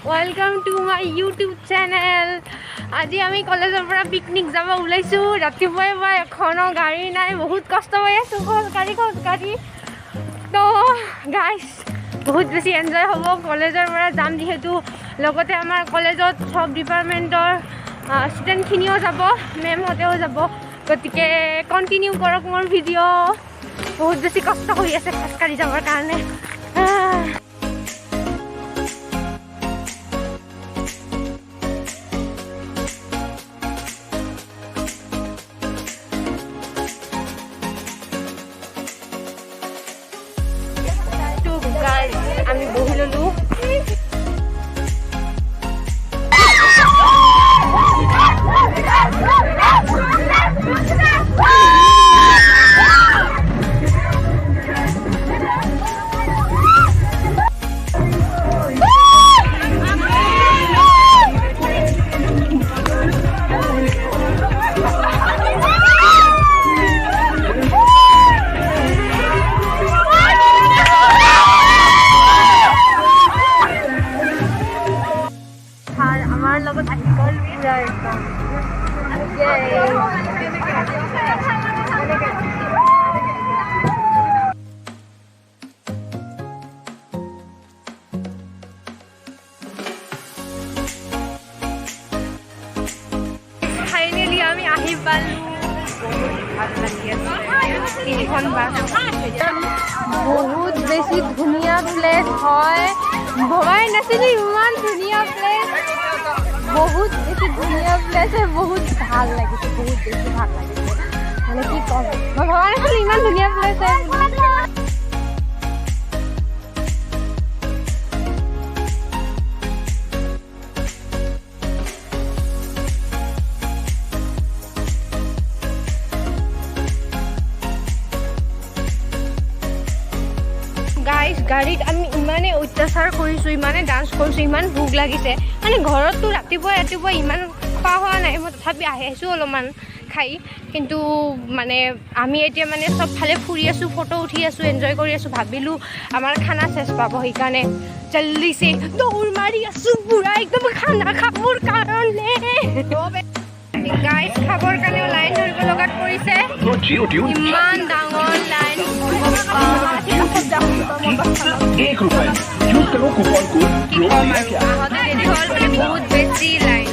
Welcome to my YouTube channel. আজি আমি কলেজৰ পৰা পিকনিক যাব ওলাইছো ৰাতিপুৱাই মই এখনো গাড়ী নাই বহুত কষ্ট হৈ আছে গাড়ী তো গাইস বহুত বেছি এনজয় হ'ব কলেজৰ পৰা যাম যেহেতু লগতে আমাৰ কলেজত সব ডিপাৰ্টমেণ্টৰ ষ্টুডেণ্টখিনিও যাব মেমহঁতেও যাব গতিকে কণ্টিনিউ কৰক মোৰ ভিডিঅ' বহুত বেছি কষ্ট হৈ আছে খোজকাঢ়ি যাবৰ কাৰণে আমি বহি ললো আমি আহি পালো বহুত বেছি ধুনীয়া প্লেচ হয় ভবাই নাছিলো ইমান ধুনীয়া প্লেচ বহুত বেছি ধুনীয়া প্লেচ বহুত ভাল লাগিছে বহুত বেছি ভাল লাগিছে মানে কি ক'ম মই ভবা নাছিলো ইমান ধুনীয়া প্লেচ হয় গাড়ীত আমি ইমানে অত্যাচাৰ কৰিছোঁ ইমানে ডান্স কৰিছোঁ ইমান ভোক লাগিছে মানে ঘৰততো ৰাতিপুৱা ইমান খোৱা হোৱা নাই মই তথাপি আহিছোঁ অলপমান খাই কিন্তু মানে আমি এতিয়া মানে চবফালে ফুৰি আছোঁ ফটো উঠি আছোঁ এনজয় কৰি আছোঁ ভাবিলোঁ আমাৰ খানা চেচ পাব সেইকাৰণে জল্দিছে দৌৰ মাৰি আছোঁ পুৰা একদম খানা খাবৰ কাৰণে গাইজ খাবৰ কাৰণেও লাইন ধৰিব লগাত পৰিছে ইমান ডাঙৰ লাইন বহুত বেছি লাইন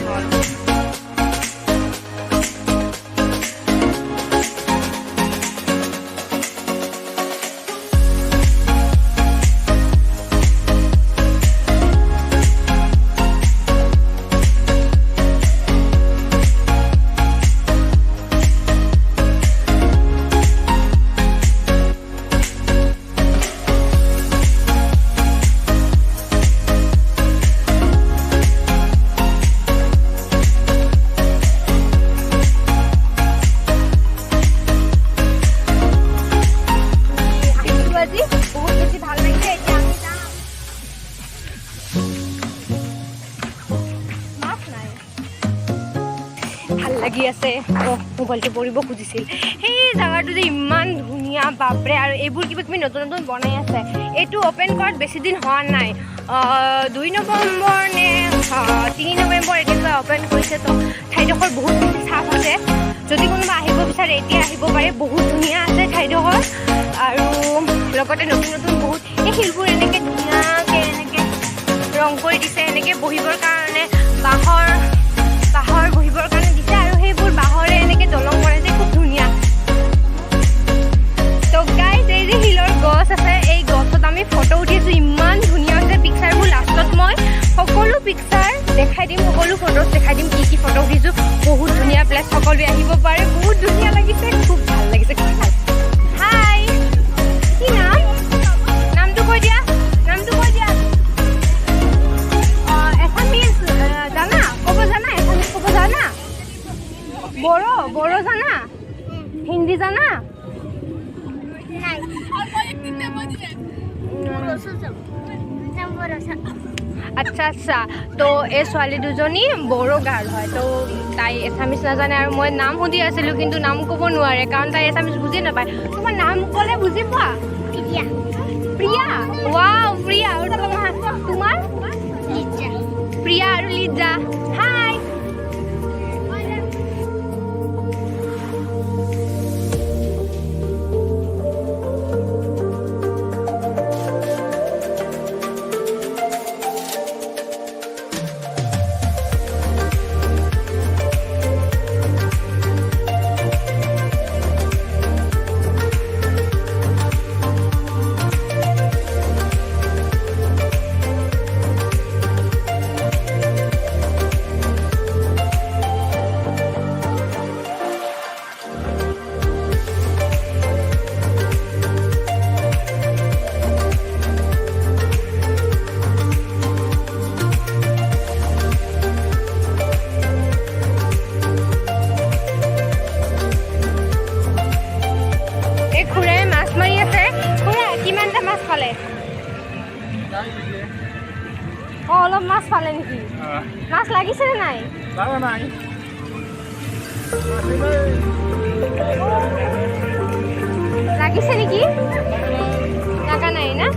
হ'ল লাগি আছে মোবাইলটো পৰিব খুজিছিল সেই জাগাটো যে ইমান ধুনীয়া বাপৰে আৰু এইবোৰ কিবা কিবি নতুন নতুন বনাই আছে এইটো অ'পেন কৰাত বেছি দিন হোৱা নাই 2 নৱেম্বৰ নে 3 নৱেম্বৰ এতিয়া অ'পেন কৰিছে তো ঠাইডোখৰ বহুত বেছি চাফ আছে যদি কোনোবা আহিব বিচাৰে এতিয়া আহিব পাৰে বহুত ধুনীয়া আছে ঠাইডোখৰ আৰু লগতে নতুন নতুন বহুত এই শিলবোৰ এনেকৈ ধুনীয়াকৈ এনেকৈ ৰং কৰি দিছে এনেকৈ বহিবৰ কাৰণে বাঁহৰ বহিবৰ কাৰণে দিছে আৰু সেইবোৰ বাঁহৰে এনেকৈ দলং বনাইছে খুব ধুনীয়া তো গাইজ এই যে শিলৰ গছ আছে এই গছত আমি ফটো উঠিছোঁ ইমান ধুনীয়া হৈছে পিকচাৰবোৰ লাষ্টত মই সকলো পিকচাৰ দেখাই দিম সকলো ফটোজ দেখাই দিম কি ফটো উঠিছোঁ বহুত ধুনীয়া প্লেচ সকলোৱে আহিব পাৰে বহুত ধুনীয়া লাগিছে খুব ভাল লাগিছে খুব ভাল হাই কি নামটো কৈ দিয়া এছামিজ জানা ক'ব জানা বড়ো জানা হিন্দী জানা আচ্ছা আচ্ছা তো এই ছোৱালী দুজনী বড়ো গাৰ্ল হয় তো তাই এছামিজ নাজানে আৰু মই নাম সুধি আছিলোঁ কিন্তু নাম ক'ব নোৱাৰে কাৰণ তাই এছামিজ বুজি নাপায় তোমাৰ নাম ক'লে বুজি পোৱা প্ৰিয়া ৱাও প্ৰিয়া আৰু তোমাৰ লিজা প্ৰিয়া আৰু লিজা হাই অলপ মাছ পালে নেকি মাছ লাগিছে নে নাই লাগা নাই লাগিছে নেকি লাগা নাই না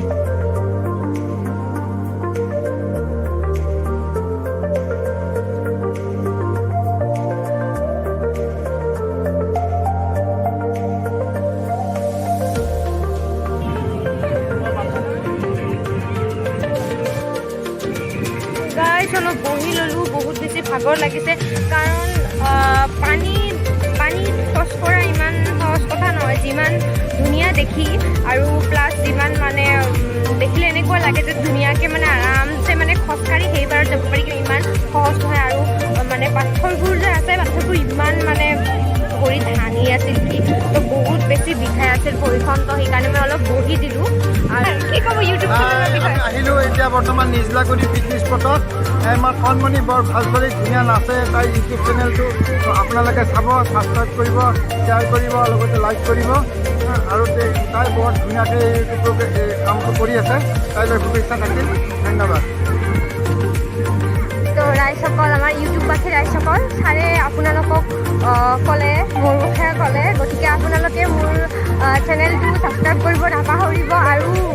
অলপ বহি ল'লোঁ বহুত বেছি ভাগৰ লাগিছে কাৰণ পানী খৰচ কৰা ইমান সহজ কথা নহয় যিমান ধুনীয়া দেখি আৰু প্লাছ যিমান মানে দেখিলে এনেকুৱা লাগে যে ধুনীয়াকৈ মানে আৰামছে মানে খোজকাঢ়ি সেইবাৰত যাব পাৰি কিন্তু ইমান সহজ নহয় আৰু মানে পাথৰবোৰ যে আছে পাথৰবোৰ ইমান মানে ভৰিত ভাঙি আছিল কি তো বহুত বেছি বিষাই আছিল ভৰিখন তো সেইকাৰণে মই অলপ বহি দিলোঁ আৰু কি ক'ব ইউটিউব আহিলোঁ এতিয়া বৰ্তমান নিজলাগুৰি পিকনিক স্পটত আমাৰ কণমণি বৰ ভাল কৰি ধুনীয়া নাচে তাই ইউটিউব চেনেলটো আপোনালোকে চাব ছাবস্ক্ৰাইব কৰিব শ্বেয়াৰ কৰিব লগতে লাইক কৰিব আৰু তাই বৰ ধুনীয়াকৈ ইউটিউবটো কামটো কৰি আছে তাইলৈ শুভেচ্ছা থাকিল ধন্যবাদ তো ৰাইজসকল আমাৰ ইউটিউববাসী ৰাইজসকল ছাৰে আপোনালোকক ক'লে মোৰ মুখেৰে ক'লে গতিকে আপোনালোকে মোৰ চেনেলটো ছাবস্ক্ৰাইব কৰিব নাপাহৰিব আৰু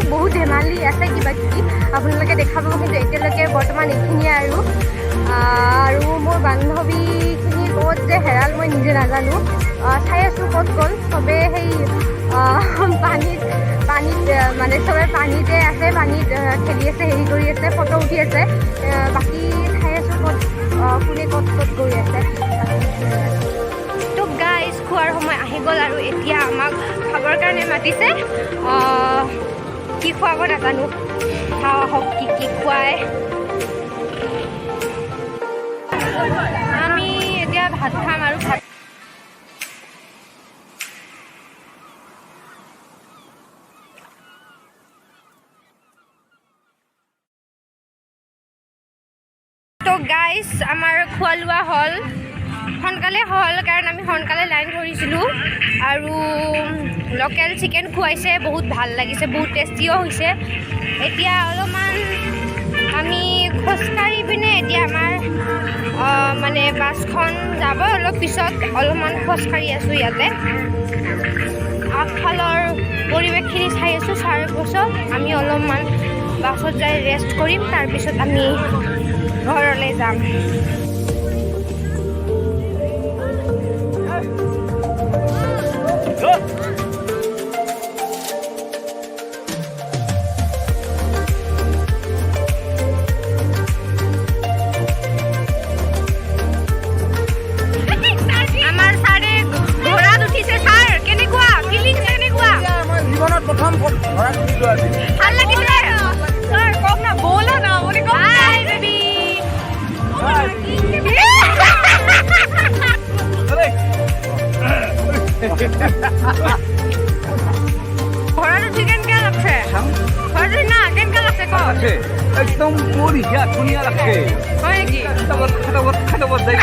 বহুত ধেমালি আছে কিবা কিবি আপোনালোকে দেখা পাব কিন্তু এতিয়ালৈকে বৰ্তমান এইখিনিয়ে আৰু মোৰ বান্ধৱীখিনি ক'ত যে হেৰাল মই নিজে নাজানো চাই আছোঁ ক'ত গ'ল চবেই সেই পানীত মানে চবে পানীতে আছে পানীত খেলি আছে হেৰি কৰি আছে ফটো উঠি আছে বাকী চাই আছোঁ ক'ত কোনে ক'ত গৈ আছে তো গাইজ খোৱাৰ সময় আহি গ'ল আৰু এতিয়া আমাক খাবৰ কাৰণে মাতিছে কি খুৱাব নাজানো খাওঁ হওক কি খুৱাই আমি এতিয়া ভাত খাম আৰু ভাত তো গাইজ আমাৰ খোৱা লোৱা হ'ল সোনকালে হ'ল কাৰণ আমি সোনকালে লাইন ধৰিছিলোঁ আৰু লোকেল চিকেন খুৱাইছে বহুত ভাল লাগিছে বহুত টেষ্টিও হৈছে এতিয়া অলপমান আমি খোজকাঢ়ি পিনে এতিয়া আমাৰ মানে বাছখন যাব অলপ পিছত অলপমান খোজকাঢ়ি আছোঁ ইয়াতে আগফালৰ পৰিৱেশখিনি চাই আছোঁ চাৰ পাছত আমি অলপমান বাছত যাই ৰেষ্ট কৰিম তাৰপিছত আমি ঘৰলৈ যাম আমাৰ ছাৰে ঘোঁৰাত উঠিছে ছাৰ কেনেকুৱা ফিলিং কেনেকুৱা জীৱনত প্ৰথম ঘোঁৰাত উঠিছোঁ আজি ভাল লাগিছে ছাৰ কওক না ব'লা না মানে কওক হাই বেবি ঘোঁৰাত উঠি কেনেকৈ লাগছে ঘোঁৰাত উঠি না কেনেকৈ লাগছে কওক একদম বঢ়িয়া ধুনীয়া লাগছে হয় নেকি খাটাবত যায়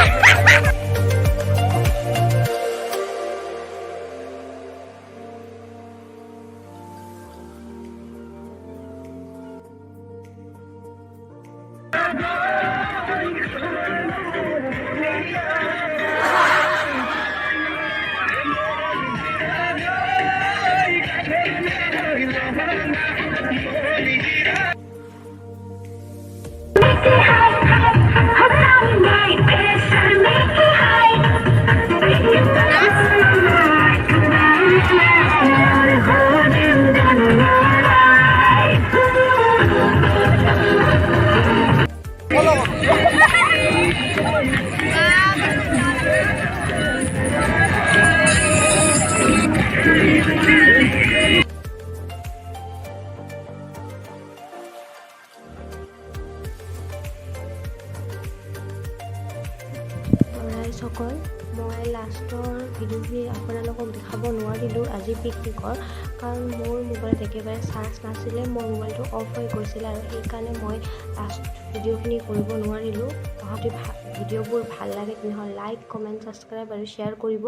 সকল মই লাষ্টৰ ভিডিঅ'খিনি আপোনালোকক দেখাব নোৱাৰিলোঁ আজি পিকনিকৰ, কাৰণ মোৰ মোবাইলত একেবাৰে চাৰ্জ নাছিলে, মোৰ মোবাইলটো অফ হৈ গৈছিলে আৰু সেইকাৰণে মই লাষ্ট ভিডিঅ'খিনি কৰিব নোৱাৰিলোঁ। তহঁতি ভিডিঅ'বোৰ ভাল লাগে তেনেহ'লে লাইক, কমেণ্ট, ছাবস্ক্ৰাইব আৰু শ্বেয়াৰ কৰিব।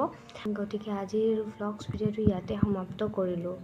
গতিকে আজিৰ ভ্লগছ ভিডিঅ'টো ইয়াতে সমাপ্ত কৰিলোঁ।